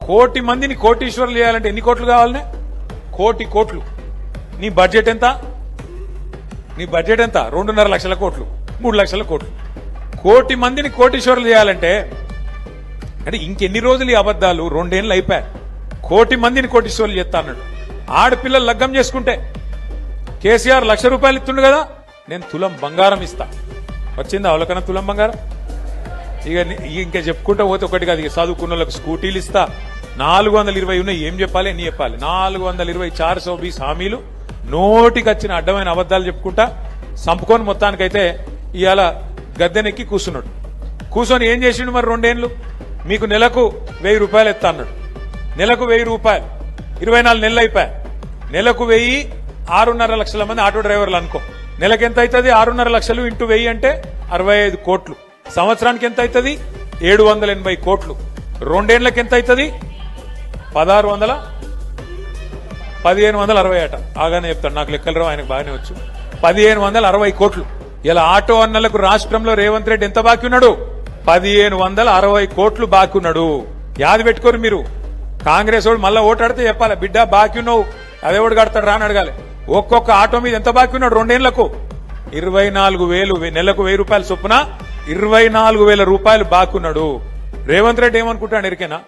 కోటి మందిని కోటీశ్వర్లు చేయాలంటే ఎన్ని కోట్లు కావాలనే? కోటి కోట్లు. నీ బడ్జెట్ ఎంత? నీ బడ్జెట్ ఎంత? 2.5 లక్షల కోట్లు, 3 లక్షల కోట్లు. కోటి మందిని కోటీశ్వర్లు చేయాలంటే అంటే ఇంకెన్ని రోజులు ఈ అబద్దాలు? 2 ఏళ్ళు అయిపోయాయి. కోటి మందిని కోటీశ్వర్లు చేస్తా అన్నాడు. ఆడపిల్లలు లగ్గం చేసుకుంటే కేసీఆర్ ₹1,00,000 ఇస్తుండు కదా, నేను తులం బంగారం ఇస్తా. వచ్చిందా అవలకన్నా తులం బంగారం? ఇంకా చెప్పుకుంటా పోతే ఒకటి కాదు. ఇక చదువుకున్న వాళ్ళకి స్కూటీలు ఇస్తా. 420 ఉన్నాయి. ఏం చెప్పాలి, ఎన్ని చెప్పాలి? 420 420 హామీలు. నోటికి వచ్చిన అడ్డమైన అబద్దాలు చెప్పుకుంటా సంపుకొని మొత్తానికైతే ఇవాళ గద్దెనెక్కి కూర్చున్నాడు. కూర్చొని ఏం చేసిండు మరి? 2 ఏళ్లు మీకు నెలకు ₹1,000 ఎత్తా అన్నాడు. నెలకు ₹1,000, 24 నెలలు అయిపోయాయి. నెలకు 1000, 6.5 లక్షల మంది ఆటో డ్రైవర్లు అనుకో. నెలకు ఎంత అవుతుంది? 6.5 లక్షలు ఇంటూ 1000 అంటే 65 కోట్లు. సంవత్సరానికి ఎంత అవుతుంది? 780 కోట్లు. 2 ఏళ్లకి ఎంత అవుతుంది? 1560 అట. ఆగానే చెప్తాడు, నాకు లెక్కలు రావు, ఆయనకు బాగానే వచ్చు. 1560 కోట్లు. ఇలా ఆటో అన్నలకు రాష్ట్రంలో రేవంత్ రెడ్డి ఎంత బాకీ ఉన్నాడు? 1560 కోట్లు బాకీ ఉన్నాడు. యాది పెట్టుకోరు మీరు. కాంగ్రెస్ వాడు మళ్ళా ఓటాడితే చెప్పాలి, బిడ్డ బాకీ ఉన్నావు, అదేవాడు కడతాడు రా అని అడగాలి. ఒక్కొక్క ఆటో మీద ఎంత బాకీ ఉన్నాడు? 2 ఏళ్లకు 24,000, నెలకు ₹1,000 చొప్పున 24,000 రూపాయలు బాకీ ఉన్నాడు. రేవంత్ రెడ్డి ఏమనుకుంటాడు ఎరికేనా?